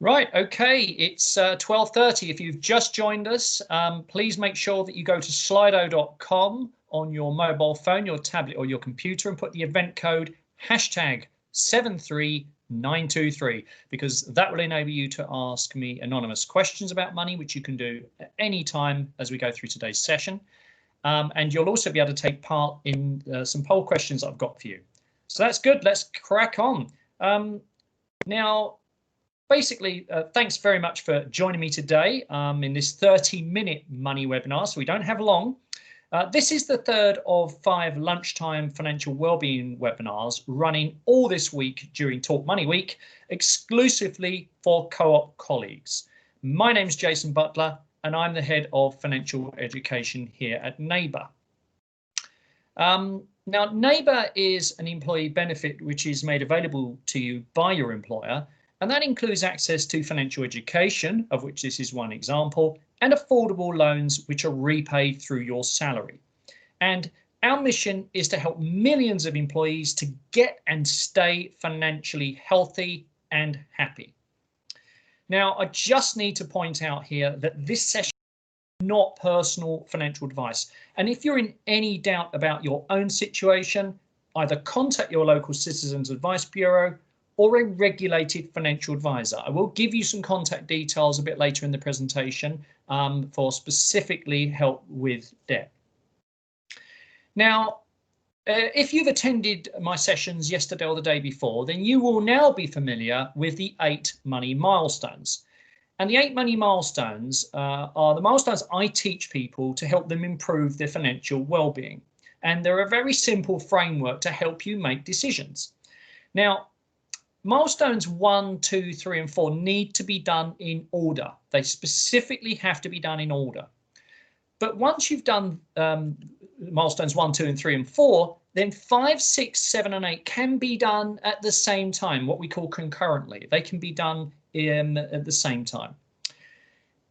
Right, okay, it's 12:30. If you've just joined us, please make sure that you go to slido.com on your mobile phone, your tablet or your computer and put the event code hashtag 73923 because that will enable you to ask me anonymous questions about money, which you can do at any time as we go through today's session. And you'll also be able to take part in some poll questions I've got for you. So that's good, let's crack on. Now, basically, thanks very much for joining me today in this 30-minute money webinar, so we don't have long. This is the third of 5 lunchtime financial wellbeing webinars running all this week during Talk Money Week, exclusively for Co-op colleagues. My name's Jason Butler, and I'm the head of financial education here at NABER. Now, NABER is an employee benefit which is made available to you by your employer, and that includes access to financial education, of which this is one example, and affordable loans which are repaid through your salary. And our mission is to help millions of employees to get and stay financially healthy and happy. Now, I just need to point out here that this session is not personal financial advice. And if you're in any doubt about your own situation, either contact your local Citizens Advice Bureau or a regulated financial advisor. I will give you some contact details a bit later in the presentation for specifically help with debt. Now, if you've attended my sessions yesterday or the day before, then you will now be familiar with the 8 money milestones. And the 8 money milestones are the milestones I teach people to help them improve their financial well-being. And they're a very simple framework to help you make decisions. Now, milestones 1, 2, 3, and 4 need to be done in order. They specifically have to be done in order. But once you've done milestones 1, 2, and 3, and 4, then 5, 6, 7, and 8 can be done at the same time, what we call concurrently. They can be done at the same time.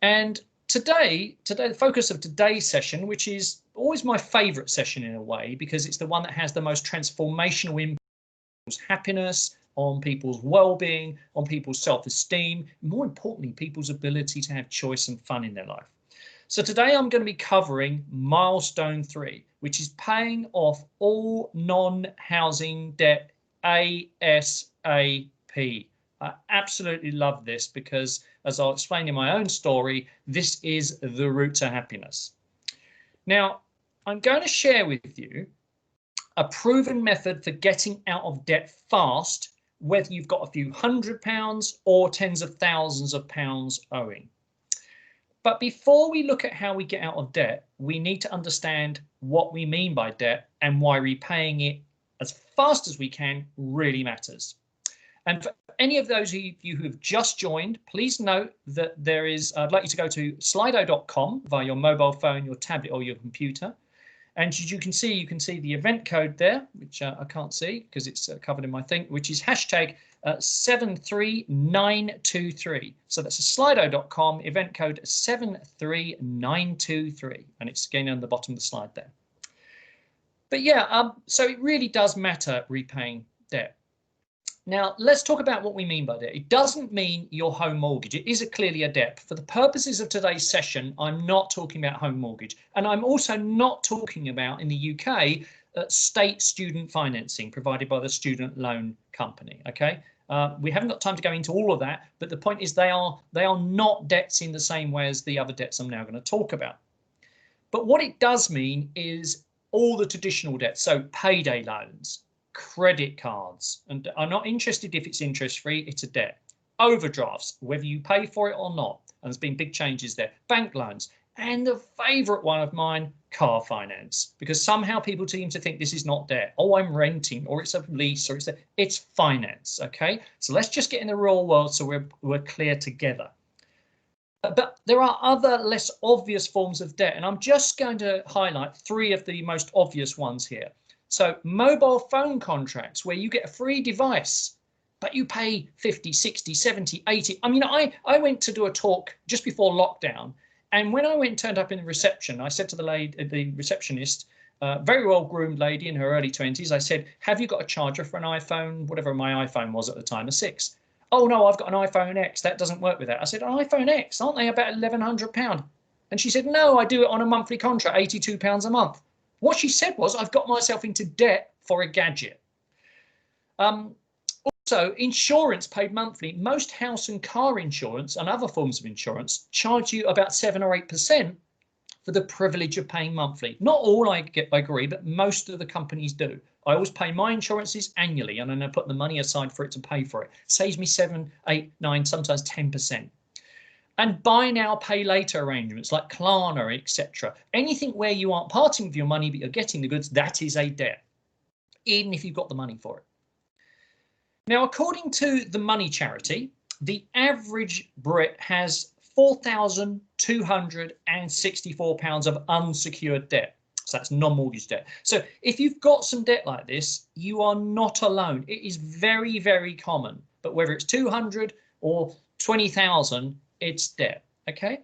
And today, the focus of today's session, which is always my favorite session in a way, because it's the one that has the most transformational impact on people's happiness, on people's well-being, on people's self-esteem, more importantly, people's ability to have choice and fun in their life. So today I'm going to be covering milestone 3, which is paying off all non-housing debt ASAP. I absolutely love this because, as I'll explain in my own story, this is the route to happiness. Now, I'm going to share with you a proven method for getting out of debt fast, whether you've got a few £100 or tens of thousands of pounds owing. But before we look at how we get out of debt, we need to understand what we mean by debt and why repaying it as fast as we can really matters. And for any of those of you who have just joined, please note that I'd like you to go to slido.com via your mobile phone, your tablet or your computer. And as you can see the event code there, which I can't see because it's covered in my thing, which is hashtag 73923. So that's a slido.com event code 73923. And it's again on the bottom of the slide there. But yeah, so it really does matter repaying debt. Now, let's talk about what we mean by debt. It doesn't mean your home mortgage. It is clearly a debt. For the purposes of today's session, I'm not talking about home mortgage. And I'm also not talking about, in the UK, state student financing provided by the student loan company, okay? We haven't got time to go into all of that, but the point is they are not debts in the same way as the other debts I'm now going to talk about. But what it does mean is all the traditional debts, so payday loans, credit cards, and I'm not interested if it's interest free, it's a debt. Overdrafts, whether you pay for it or not, and there's been big changes there. Bank loans, and the favorite one of mine, car finance, because somehow people seem to think this is not debt. Oh, I'm renting, or it's a lease, or it's finance. Okay, so let's just get in the real world so we're clear together. But there are other less obvious forms of debt, and I'm just going to highlight 3 of the most obvious ones here. So mobile phone contracts where you get a free device, but you pay 50, 60, 70, 80. I mean, I went to do a talk just before lockdown. And when I went and turned up in the reception, I said to the receptionist, very well groomed lady in her early 20s, I said, have you got a charger for an iPhone, whatever my iPhone was at the time, a 6? Oh no, I've got an iPhone X. That doesn't work with that. I said, an iPhone X, aren't they about £1,100? And she said, no, I do it on a monthly contract, £82 a month. What she said was, I've got myself into debt for a gadget. Also, insurance paid monthly. Most house and car insurance and other forms of insurance charge you about 7 or 8% for the privilege of paying monthly. Not all, I agree, but most of the companies do. I always pay my insurances annually, and then I put the money aside for it to pay for it. Saves me 7, 8, 9, sometimes 10%. And buy now, pay later arrangements like Klarna, etc. Anything where you aren't parting with your money, but you're getting the goods, that is a debt, even if you've got the money for it. Now, according to the Money Charity, the average Brit has £4,264 of unsecured debt. So that's non-mortgage debt. So if you've got some debt like this, you are not alone. It is very, very common. But whether it's 200 or 20,000, it's debt. Okay.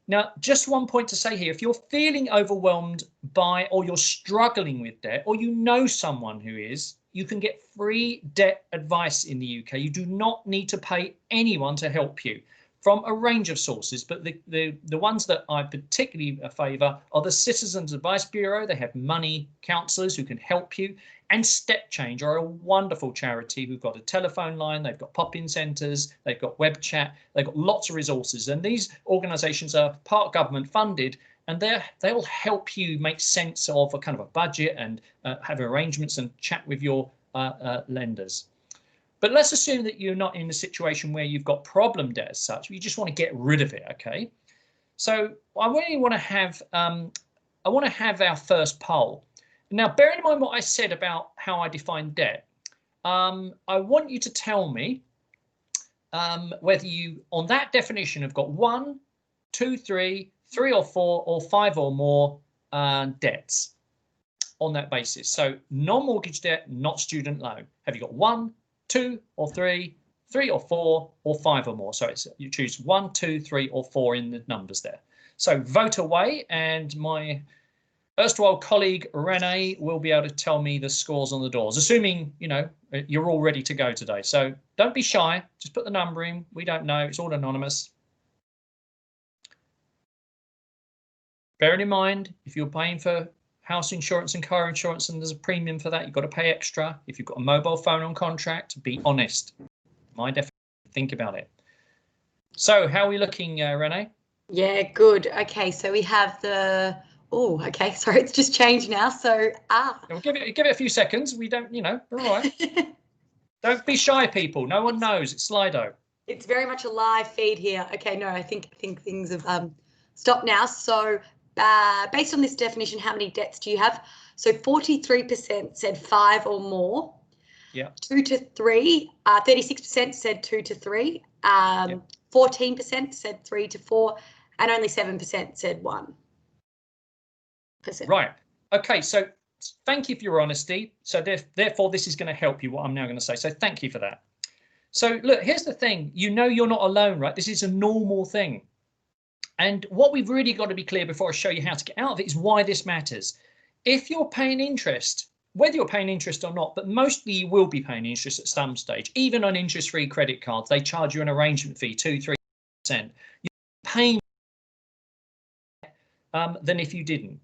Now, just one point to say here, if you're feeling overwhelmed by, or you're struggling with debt, or you know someone who is, you can get free debt advice in the UK. You do not need to pay anyone to help you from a range of sources, but the ones that I particularly favour are the Citizens Advice Bureau. They have money counsellors who can help you, and Step Change are a wonderful charity who've got a telephone line, they've got pop-in centres, they've got web chat, they've got lots of resources, and these organisations are part government funded, and they'll help you make sense of a kind of a budget and have arrangements and chat with your lenders. But let's assume that you're not in a situation where you've got problem debt as such, you just want to get rid of it, okay? So I really want to have our first poll. Now, bearing in mind what I said about how I define debt, I want you to tell me whether you, on that definition, have got 1, 2, 3, 3 or 4, or 5 or more debts on that basis. So non-mortgage debt, not student loan. Have you got 1, 2 or 3, 3 or 4, or 5 or more? So it's, you choose 1, 2, 3 or 4 in the numbers there. So vote away, and my erstwhile colleague Renee will be able to tell me the scores on the doors, assuming, you know, you're all ready to go today. So don't be shy, just put the number in. We don't know, it's all anonymous. Bearing in mind, if you're paying for house insurance and car insurance and there's a premium for that, you've got to pay extra. If you've got a mobile phone on contract, be honest. My definition, think about it. So how are we looking, Renee? Yeah, good. Okay, so we have the, oh, okay, sorry, it's just changed now. So, We'll give it a few seconds. We don't, you know, we're all right. Don't be shy, people. No one knows. It's Slido. It's very much a live feed here. Okay, no, I think things have stopped now. So based on this definition, how many debts do you have? So 43% said 5 or more. Yeah. 2 to 3, 36% said 2 to 3, 14% said 3 to 4, and only 7% said 1%. Right. Okay, so thank you for your honesty. So therefore, this is going to help you, what I'm now going to say. So thank you for that. So look, here's the thing. You know you're not alone, right? This is a normal thing. And what we've really got to be clear before I show you how to get out of it is why this matters. If you're paying interest, whether you're paying interest or not, but mostly you will be paying interest at some stage, even on interest-free credit cards, they charge you an arrangement fee, 2-3%. You're paying than if you didn't.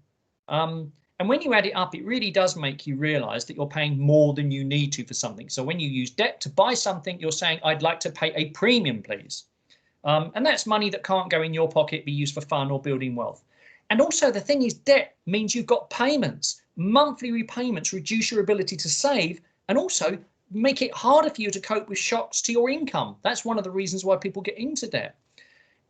And when you add it up, it really does make you realize that you're paying more than you need to for something. So when you use debt to buy something, you're saying, I'd like to pay a premium, please. And that's money that can't go in your pocket, be used for fun or building wealth. And also the thing is, debt means you've got payments. Monthly repayments reduce your ability to save and also make it harder for you to cope with shocks to your income. That's one of the reasons why people get into debt.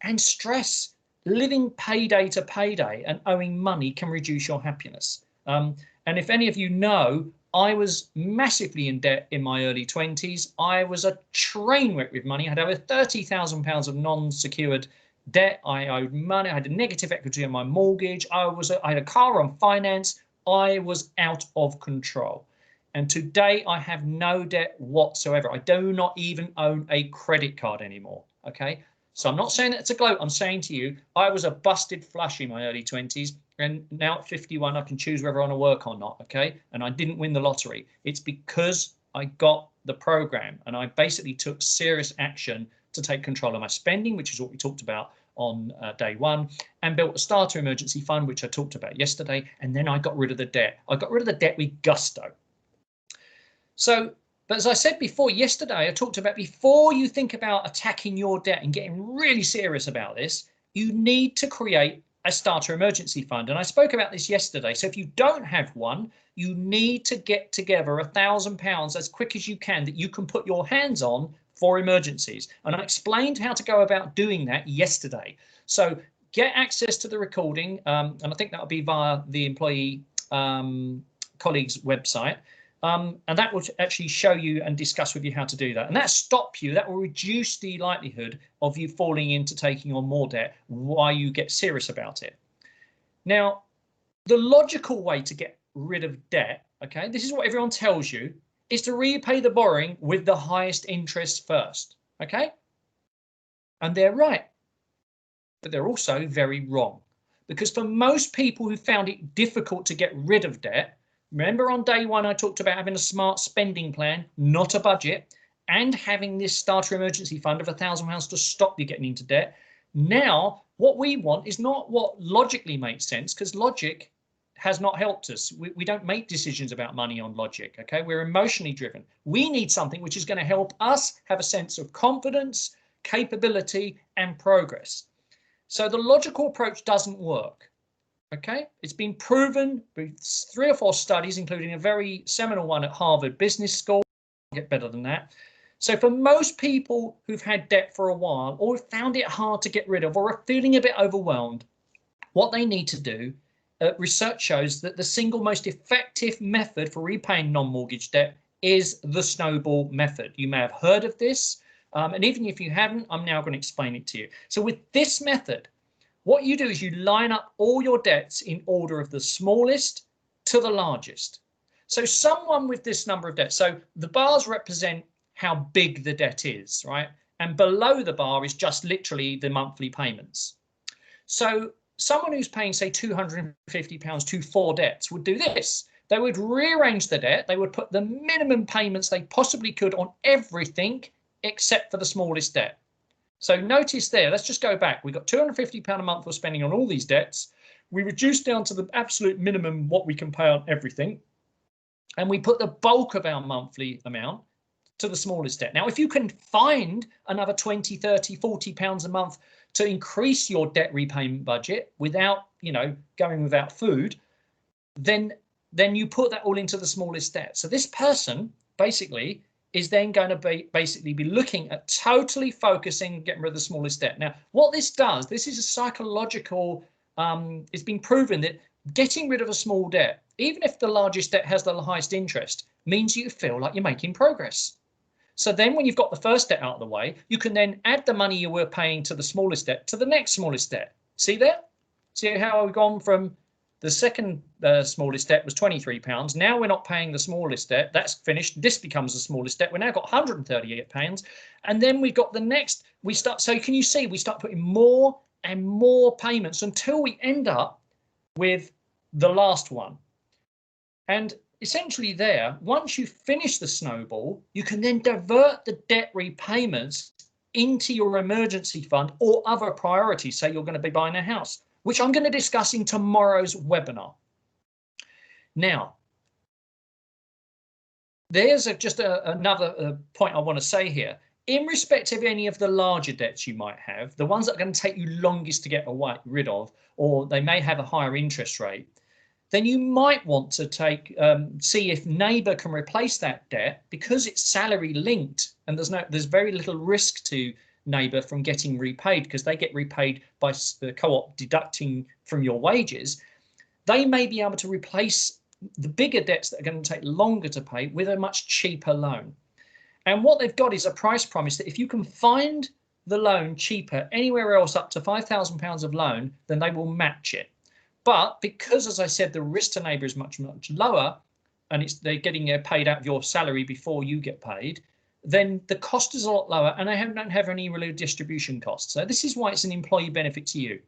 And stress, living payday to payday and owing money can reduce your happiness. And if any of you know, I was massively in debt in my early 20s. I was a train wreck with money. I had over £30,000 of non-secured debt. I owed money. I had a negative equity on my mortgage. I had a car on finance. I was out of control. And today I have no debt whatsoever. I do not even own a credit card anymore. Okay. So I'm not saying that to gloat. I'm saying to you, I was a busted flush in my early 20s. And now at 51, I can choose whether I want to work or not. Okay. And I didn't win the lottery. It's because I got the program, and I basically took serious action to take control of my spending, which is what we talked about on day one, and built a starter emergency fund, which I talked about yesterday. And then I got rid of the debt. I got rid of the debt with gusto. So, but as I said before, yesterday, I talked about before you think about attacking your debt and getting really serious about this, you need to create a starter emergency fund. And I spoke about this yesterday. So if you don't have one, you need to get together £1,000 as quick as you can that you can put your hands on for emergencies. And I explained how to go about doing that yesterday. So get access to the recording, and I think that'll be via the employee colleagues website. And that will actually show you and discuss with you how to do that. And that will reduce the likelihood of you falling into taking on more debt while you get serious about it. Now, the logical way to get rid of debt, okay, this is what everyone tells you, is to repay the borrowing with the highest interest first, okay? And they're right, but they're also very wrong. Because for most people who found it difficult to get rid of debt, remember on day one, I talked about having a smart spending plan, not a budget, and having this starter emergency fund of £1,000 to stop you getting into debt. Now, what we want is not what logically makes sense, because logic has not helped us. We don't make decisions about money on logic, okay? We're emotionally driven. We need something which is going to help us have a sense of confidence, capability, and progress. So the logical approach doesn't work. Okay, it's been proven with 3 or 4 studies, including a very seminal one at Harvard Business School. Get better than that. So for most people who've had debt for a while, or found it hard to get rid of, or are feeling a bit overwhelmed, what they need to do, research shows that the single most effective method for repaying non-mortgage debt is the snowball method. You may have heard of this, and even if you haven't, I'm now going to explain it to you. So with this method, what you do is you line up all your debts in order of the smallest to the largest. So someone with this number of debts, so the bars represent how big the debt is, right? And below the bar is just literally the monthly payments. So someone who's paying, say, £250 to 4 debts would do this. They would rearrange the debt. They would put the minimum payments they possibly could on everything except for the smallest debt. So notice there, let's just go back. We've got £250 a month we're spending on all these debts. We reduce down to the absolute minimum what we can pay on everything. And we put the bulk of our monthly amount to the smallest debt. Now, if you can find another 20, 30, 40 pounds a month to increase your debt repayment budget without, going without food, then you put that all into the smallest debt. So this person basically is then going to be looking at totally focusing, getting rid of the smallest debt. Now, what this does, this is a psychological, it's been proven that getting rid of a small debt, even if the largest debt has the highest interest, means you feel like you're making progress. So then when you've got the first debt out of the way, you can then add the money you were paying to the smallest debt to the next smallest debt. See there? See how we've gone from the second smallest debt was £23. Now we're not paying the smallest debt. That's finished. This becomes the smallest debt. We've now got £138. And then we've got the next. So can you see we start putting more and more payments until we end up with the last one. And essentially there, once you finish the snowball, you can then divert the debt repayments into your emergency fund or other priorities. Say you're going to be buying a house, which I'm going to discuss in tomorrow's webinar. Now, there's another point I want to say here. In respect of any of the larger debts you might have, the ones that are going to take you longest to get rid of, or they may have a higher interest rate, then you might want to see if Neighbour can replace that debt because it's salary linked, and there's very little risk to Neighbour from getting repaid because they get repaid by the co-op deducting from your wages. They may be able to replace the bigger debts that are going to take longer to pay with a much cheaper loan. And what they've got is a price promise that if you can find the loan cheaper anywhere else up to £5,000 of loan, then they will match it. But because, as I said, the risk to Neighbour is much, much lower, and they're getting paid out of your salary before you get paid, then the cost is a lot lower, and they don't have any real distribution costs. So this is why it's an employee benefit to you.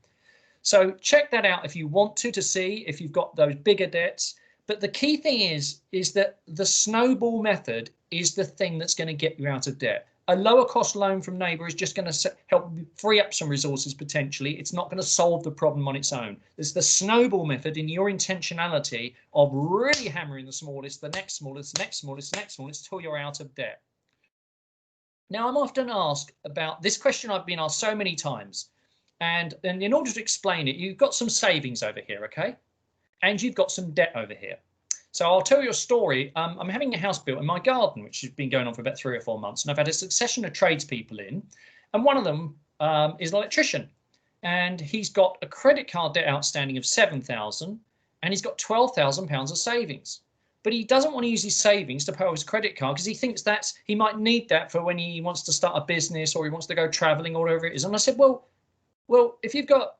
So check that out if you want to see if you've got those bigger debts. But the key thing is that the snowball method is the thing that's going to get you out of debt. A lower cost loan from neighbour is just going to help free up some resources potentially. It's not going to solve the problem on its own. There's the snowball method in your intentionality of really hammering the smallest, the next smallest, the next smallest, the next smallest, till you're out of debt. Now, I'm often asked about this question. I've been asked so many times. And in order to explain it, you've got some savings over here, okay? And you've got some debt over here. So I'll tell you a story. I'm having a house built in my garden, which has been going on for about 3 or 4 months. And I've had a succession of tradespeople in. And one of them is an electrician. And he's got a credit card debt outstanding of 7,000, and he's got 12,000 pounds of savings. But he doesn't want to use his savings to pay off his credit card because he thinks he might need that for when he wants to start a business or he wants to go traveling or whatever it is. And I said, well, if you've got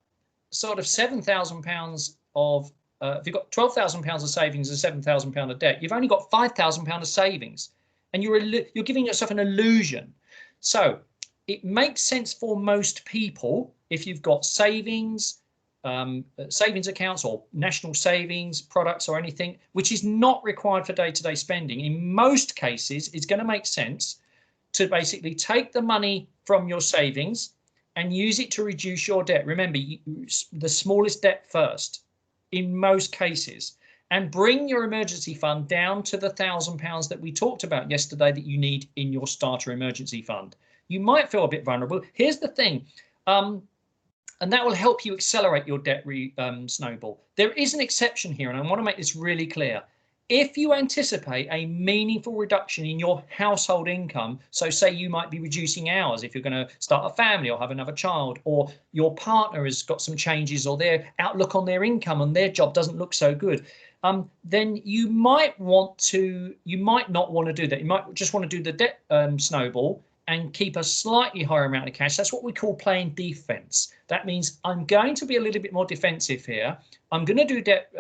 sort of 7,000 pounds of if you've got 12,000 pounds of savings and 7,000 pound of debt, you've only got 5,000 pound of savings, and you're giving yourself an illusion. So it makes sense for most people if you've got savings accounts or national savings products or anything, which is not required for day-to-day spending. In most cases, it's going to make sense to basically take the money from your savings and use it to reduce your debt. Remember, the smallest debt first in most cases, and bring your emergency fund down to the £1,000 that we talked about yesterday that you need in your starter emergency fund. You might feel a bit vulnerable. Here's the thing, and that will help you accelerate your debt snowball. There is an exception here, and I want to make this really clear. If you anticipate a meaningful reduction in your household income, so say you might be reducing hours if you're going to start a family or have another child, or your partner has got some changes or their outlook on their income and their job doesn't look so good, then you might not want to do that. You might just want to do the debt snowball and keep a slightly higher amount of cash. That's what we call playing defense. That means I'm going to be a little bit more defensive here. I'm going to do debt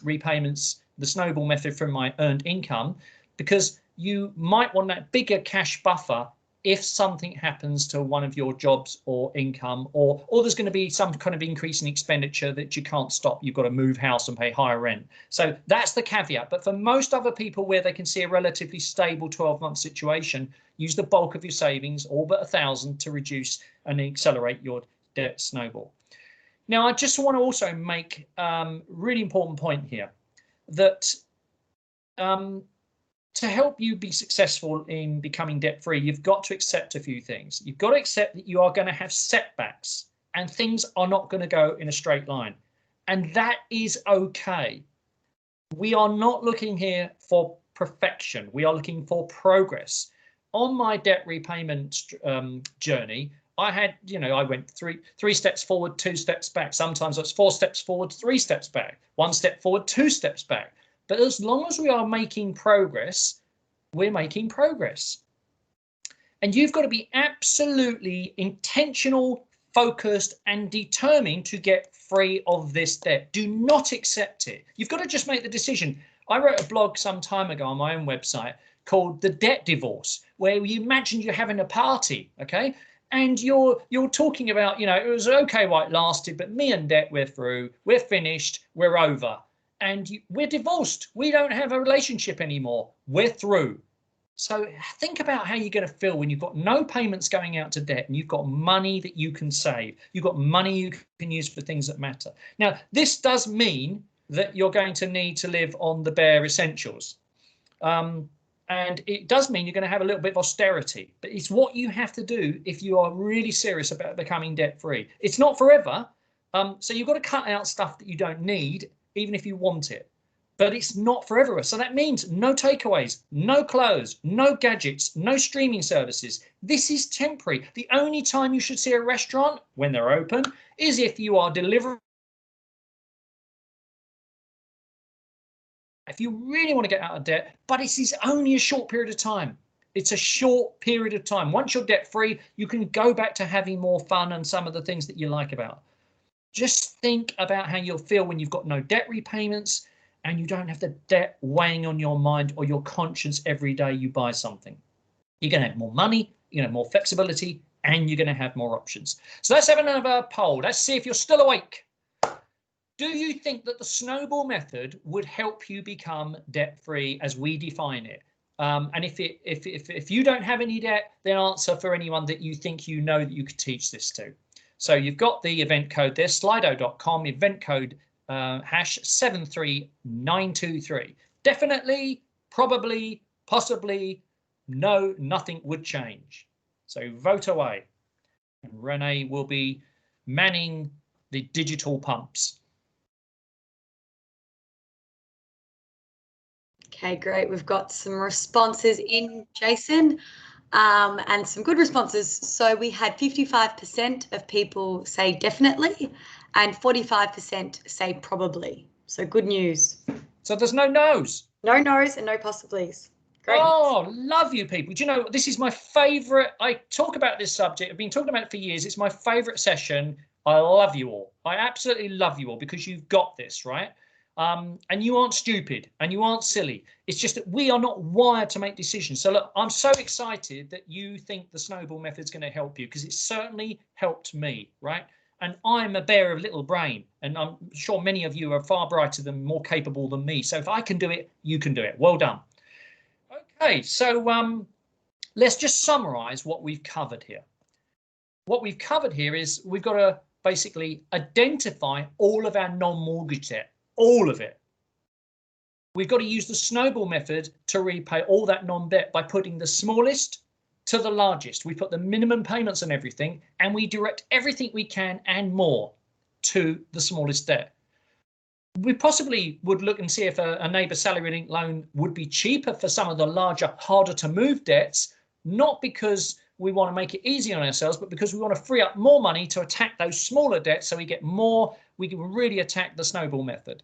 repayments, the snowball method, from my earned income, because you might want that bigger cash buffer if something happens to one of your jobs or income, or there's going to be some kind of increase in expenditure that you can't stop. You've got to move house and pay higher rent. So that's the caveat. But for most other people where they can see a relatively stable 12-month situation, use the bulk of your savings, all but 1,000, to reduce and accelerate your debt snowball. Now, I just want to also make a really important point here, that to help you be successful in becoming debt-free, you've got to accept a few things. You've got to accept that you are going to have setbacks and things are not going to go in a straight line. And that is okay. We are not looking here for perfection. We are looking for progress. On my debt repayment journey, I had, I went three steps forward, 2 steps back. Sometimes it's 4 steps forward, 3 steps back, 1 step forward, 2 steps back. But as long as we are making progress, we're making progress. And you've got to be absolutely intentional, focused, and determined to get free of this debt. Do not accept it. You've got to just make the decision. I wrote a blog some time ago on my own website called The Debt Divorce, where you imagine you're having a party, okay? And you're talking about, it was okay while it lasted, but me and debt, we're through, we're finished, we're over. And we're divorced. We don't have a relationship anymore. We're through. So think about how you're going to feel when you've got no payments going out to debt and you've got money that you can save. You've got money you can use for things that matter. Now, this does mean that you're going to need to live on the bare essentials. And it does mean you're going to have a little bit of austerity. But it's what you have to do if you are really serious about becoming debt-free. It's not forever. So you've got to cut out stuff that you don't need, even if you want it, but it's not forever. So that means no takeaways, no clothes, no gadgets, no streaming services. This is temporary. The only time you should see a restaurant when they're open is if you are delivering. If you really want to get out of debt, but it is only a short period of time. It's a short period of time. Once you're debt free, you can go back to having more fun and some of the things that you like about. Just think about how you'll feel when you've got no debt repayments and you don't have the debt weighing on your mind or your conscience every day you buy something. You're going to have more money, you're going to have more flexibility, and you're going to have more options. So let's have another poll. Let's see if you're still awake. Do you think that the snowball method would help you become debt-free as we define it? And if you don't have any debt, then answer for anyone that you think you know that you could teach this to. So you've got the event code there, slido.com, event code hash 73923. Definitely, probably, possibly, no, nothing would change. So vote away. And Renee will be manning the digital pumps. Okay, great. We've got some responses in, Jason, and some good responses. So we had 55% of people say definitely and 45% say probably. So good news. So there's no no's. No no's and no possiblies. Great. Oh, love you people. Do you know, this is my favorite. I talk about this subject. I've been talking about it for years. It's my favorite session. I love you all. I absolutely love you all because you've got this, right? And you aren't stupid and you aren't silly. It's just that we are not wired to make decisions. So look, I'm so excited that you think the snowball method's going to help you because it certainly helped me, right? And I'm a bear of little brain, and I'm sure many of you are far brighter than, more capable than me. So if I can do it, you can do it. Well done. Okay, so let's just summarize what we've covered here. What we've covered here is we've got to basically identify all of our non-mortgage debt. All of it. We've got to use the snowball method to repay all that non-debt by putting the smallest to the largest. We put the minimum payments on everything and we direct everything we can and more to the smallest debt. We possibly would look and see if a neighbour salary linked loan would be cheaper for some of the larger, harder to move debts, not because we want to make it easy on ourselves, but because we want to free up more money to attack those smaller debts so we get more, we can really attack the snowball method,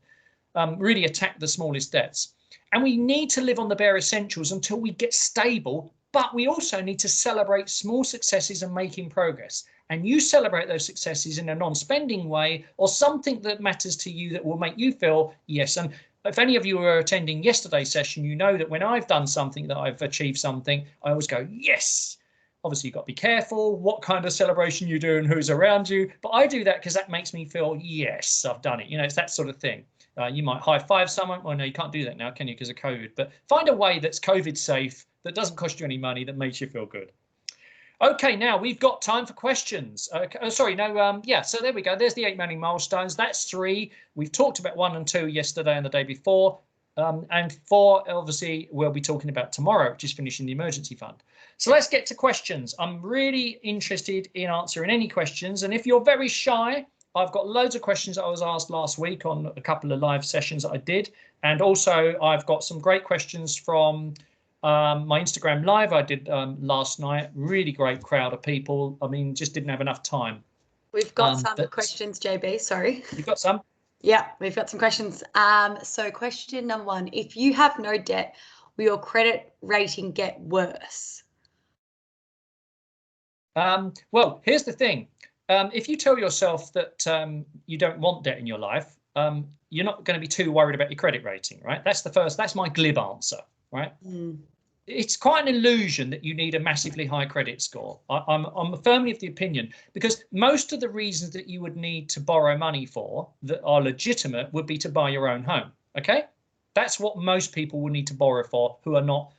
really attack the smallest debts. And we need to live on the bare essentials until we get stable, but we also need to celebrate small successes and making progress. And you celebrate those successes in a non-spending way or something that matters to you that will make you feel, yes. And if any of you were attending yesterday's session, you know that when I've done something, that I've achieved something, I always go, yes. Obviously, you've got to be careful what kind of celebration you do and who's around you. But I do that because that makes me feel, yes, I've done it. You know, it's that sort of thing. You might high five someone. Well, no, you can't do that now, can you, because of COVID? But find a way that's COVID safe, that doesn't cost you any money, that makes you feel good. Okay, now we've got time for questions. Yeah, so there we go. There's the 8 money milestones. That's 3. We've talked about 1 and 2 yesterday and the day before. And 4, obviously, we'll be talking about tomorrow, which is finishing the emergency fund. So let's get to questions. I'm really interested in answering any questions. And if you're very shy, I've got loads of questions that I was asked last week on a couple of live sessions that I did. And also, I've got some great questions from my Instagram live I did last night. Really great crowd of people. I mean, just didn't have enough time. We've got some questions, JB. Sorry. You've got some? Yeah, we've got some questions. So question number 1, if you have no debt, will your credit rating get worse? Well, here's the thing. If you tell yourself that you don't want debt in your life, you're not going to be too worried about your credit rating, right? That's my glib answer, right? It's quite an illusion that you need a massively high credit score. I'm firmly of the opinion, because most of the reasons that you would need to borrow money for that are legitimate would be to buy your own home. Okay, that's what most people will need to borrow for who are not,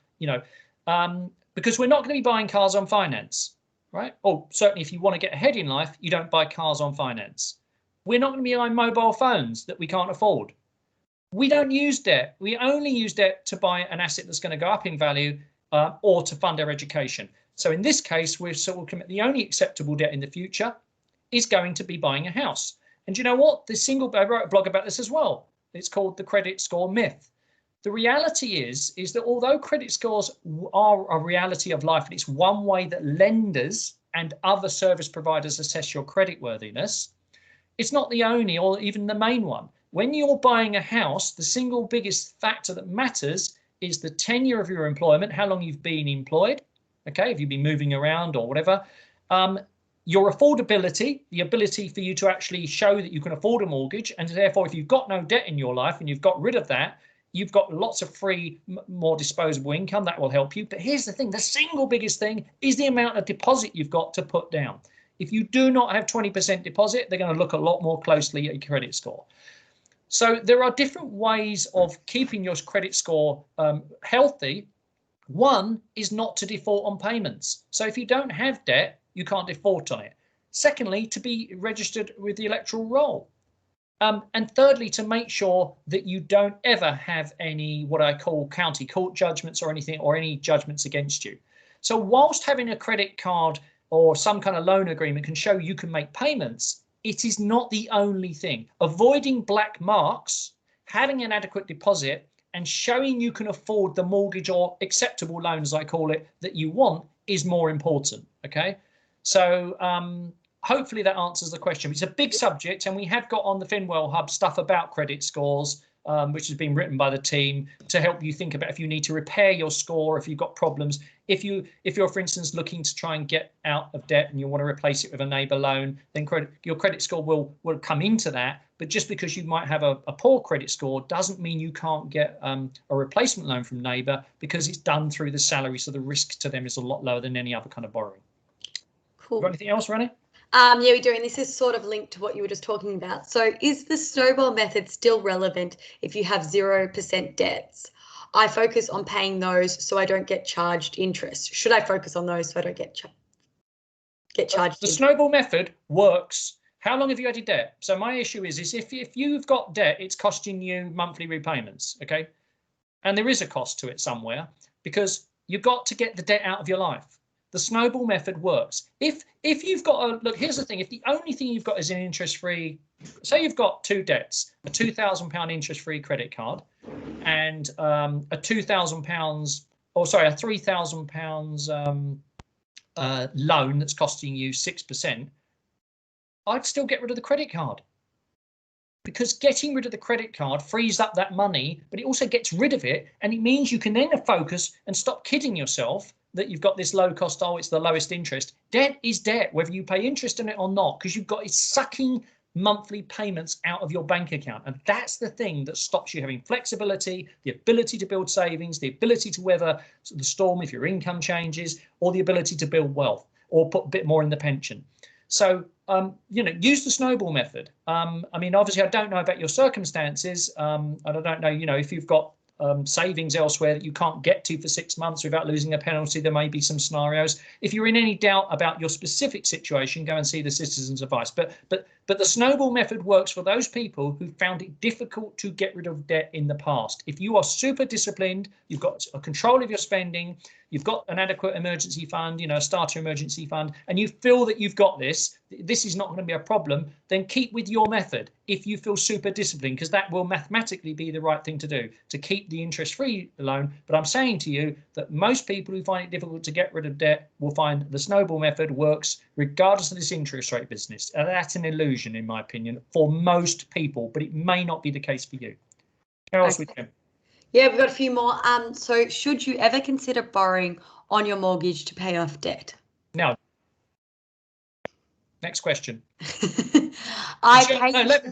because we're not going to be buying cars on finance, right? Oh, certainly if you want to get ahead in life, you don't buy cars on finance. We're not going to be buying mobile phones that we can't afford. We don't use debt. We only use debt to buy an asset that's going to go up in value or to fund our education. So in this case, we're sort of the only acceptable debt in the future is going to be buying a house. And you know what? I wrote a blog about this as well. It's called the credit score myth. The reality is that although credit scores are a reality of life, and it's one way that lenders and other service providers assess your creditworthiness, it's not the only or even the main one. When you're buying a house, the single biggest factor that matters is the tenure of your employment, how long you've been employed, okay, if you've been moving around or whatever, your affordability, the ability for you to actually show that you can afford a mortgage, and therefore if you've got no debt in your life and you've got rid of that, you've got lots of free, more disposable income that will help you. But here's the thing, the single biggest thing is the amount of deposit you've got to put down. If you do not have 20% deposit, they're going to look a lot more closely at your credit score. So there are different ways of keeping your credit score healthy. One is not to default on payments. So if you don't have debt, you can't default on it. Secondly, to be registered with the electoral roll. And thirdly, to make sure that you don't ever have any what I call county court judgments or anything, or any judgments against you. So whilst having a credit card or some kind of loan agreement can show you can make payments, it is not the only thing. Avoiding black marks, having an adequate deposit, and showing you can afford the mortgage or acceptable loan, as I call it, that you want is more important. Okay, so hopefully that answers the question. It's a big subject, and we have got on the Finwell Hub stuff about credit scores, which has been written by the team to help you think about if you need to repair your score, if you've got problems. If you're, for instance, looking to try and get out of debt and you want to replace it with a neighbour loan, then your credit score will come into that. But just because you might have a poor credit score doesn't mean you can't get a replacement loan from neighbour, because it's done through the salary, so the risk to them is a lot lower than any other kind of borrowing. Cool. Got anything else, Ronnie? Yeah, we do, and this is sort of linked to what you were just talking about. So is the snowball method still relevant if you have 0% debts? I focus on paying those so I don't get charged interest. Should I focus on those so I don't get charged The snowball method works. How long have you had your debt? So my issue is if you've got debt, it's costing you monthly repayments, okay? And there is a cost to it somewhere, because you've got to get the debt out of your life. The snowball method works. If you've got look, here's the thing. If the only thing you've got is an interest-free, say you've got two debts, a £2,000 interest-free credit card and a £2,000, or sorry, a £3,000 loan that's costing you 6%, I'd still get rid of the credit card. Because getting rid of the credit card frees up that money, but it also gets rid of it, and it means you can then focus and stop kidding yourself that you've got this low cost, oh, it's the lowest interest. Debt is debt, whether you pay interest on it or not, because you've got it's sucking monthly payments out of your bank account. And that's the thing that stops you having flexibility, the ability to build savings, the ability to weather the storm if your income changes, or the ability to build wealth or put a bit more in the pension. So, use the snowball method. I mean, obviously, I don't know about your circumstances. And I don't know, if you've got savings elsewhere that you can't get to for 6 months without losing a penalty. There may be some scenarios. If you're in any doubt about your specific situation, go and see the Citizens Advice. But the snowball method works for those people who found it difficult to get rid of debt in the past. If you are super disciplined, you've got a control of your spending, you've got an adequate emergency fund, a starter emergency fund, and you feel that you've got this is not going to be a problem, then keep with your method if you feel super disciplined, because that will mathematically be the right thing to do, to keep the interest-free loan. But I'm saying to you that most people who find it difficult to get rid of debt will find the snowball method works regardless of this interest rate business. And that's an illusion, in my opinion, for most people, but it may not be the case for you. How else we can? Yeah, we've got a few more. So should you ever consider borrowing on your mortgage to pay off debt? No. Next question.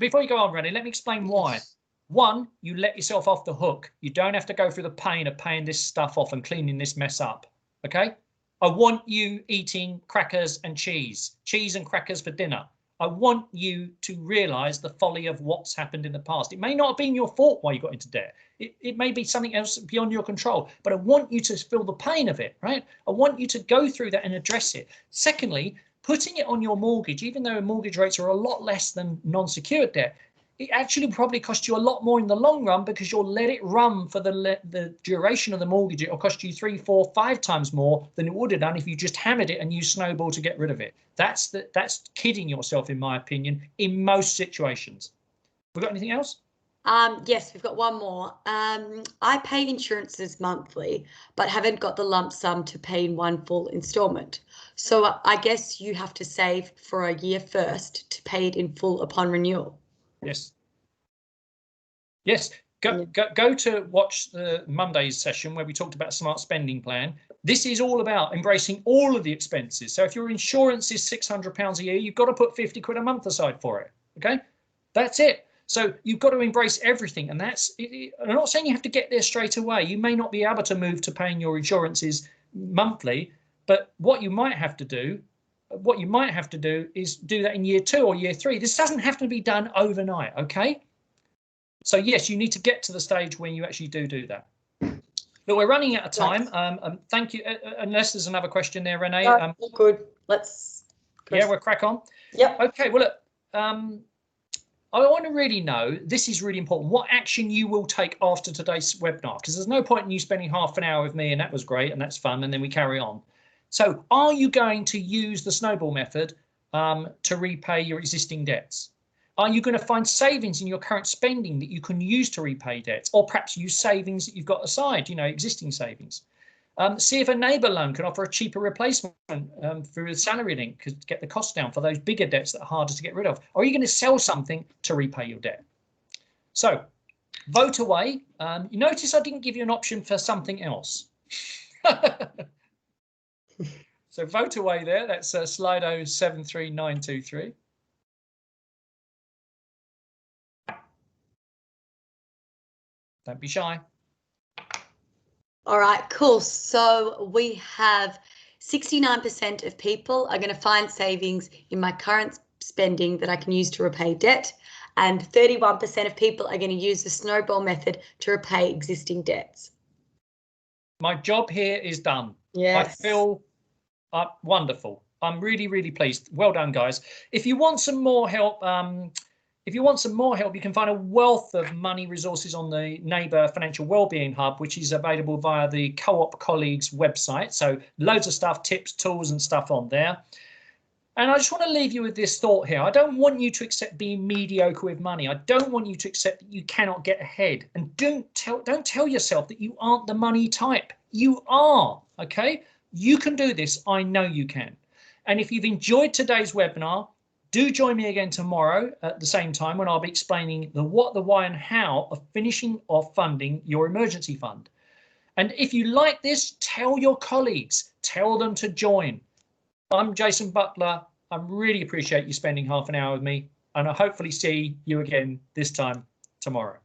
Before you go on, Rennie, let me explain why. One, you let yourself off the hook. You don't have to go through the pain of paying this stuff off and cleaning this mess up. Okay? I want you eating crackers and cheese and crackers for dinner. I want you to realise the folly of what's happened in the past. It may not have been your fault why you got into debt. It may be something else beyond your control, but I want you to feel the pain of it, right? I want you to go through that and address it. Secondly, putting it on your mortgage, even though mortgage rates are a lot less than non-secured debt, it actually probably costs you a lot more in the long run, because you'll let it run for the duration of the mortgage. It'll cost you 3, 4, 5 times more than it would have done if you just hammered it and used Snowball to get rid of it. That's kidding yourself, in my opinion, in most situations. We got anything else? Yes, we've got one more. I pay insurances monthly, but haven't got the lump sum to pay in one full instalment. So I guess you have to save for a year first to pay it in full upon renewal. Yes. Go to watch the Monday's session where we talked about smart spending plan. This is all about embracing all of the expenses. So if your insurance is £600 a year, you've got to put 50 quid a month aside for it. Okay, that's it. So you've got to embrace everything, and I'm not saying you have to get there straight away. You may not be able to move to paying your insurances monthly, but what you might have to do is do that in year 2 or year 3. This doesn't have to be done overnight. Okay. So yes, you need to get to the stage when you actually do that. But we're running out of time. Thank you. Unless there's another question there, Renee. No, all good. Let's. Yeah, we'll crack on. Yep. Okay. Well, look, I want to really know, this is really important, what action you will take after today's webinar, because there's no point in you spending half an hour with me and that was great and that's fun and then we carry on. So are you going to use the snowball method to repay your existing debts? Are you going to find savings in your current spending that you can use to repay debts, or perhaps use savings that you've got aside, you know, existing savings? See if a neighbour loan can offer a cheaper replacement through a salary link to get the cost down for those bigger debts that are harder to get rid of. Or are you going to sell something to repay your debt? So vote away. You notice I didn't give you an option for something else. So vote away there. That's Slido 73923. Don't be shy. All right, cool. So we have 69% of people are going to find savings in my current spending that I can use to repay debt. And 31% of people are going to use the snowball method to repay existing debts. My job here is done. Yes. I feel wonderful. I'm really, really pleased. Well done, guys. If you want some more help, you can find a wealth of money resources on the Neighbour Financial Wellbeing Hub, which is available via the Co-op Colleagues website. So loads of stuff, tips, tools and stuff on there. And I just want to leave you with this thought here. I don't want you to accept being mediocre with money. I don't want you to accept that you cannot get ahead. And don't tell yourself that you aren't the money type. You are, okay? You can do this. I know you can. And if you've enjoyed today's webinar, do join me again tomorrow at the same time when I'll be explaining the what, the why and how of finishing off funding your emergency fund. And if you like this, tell your colleagues, tell them to join. I'm Jason Butler. I really appreciate you spending half an hour with me, and I'll hopefully see you again this time tomorrow.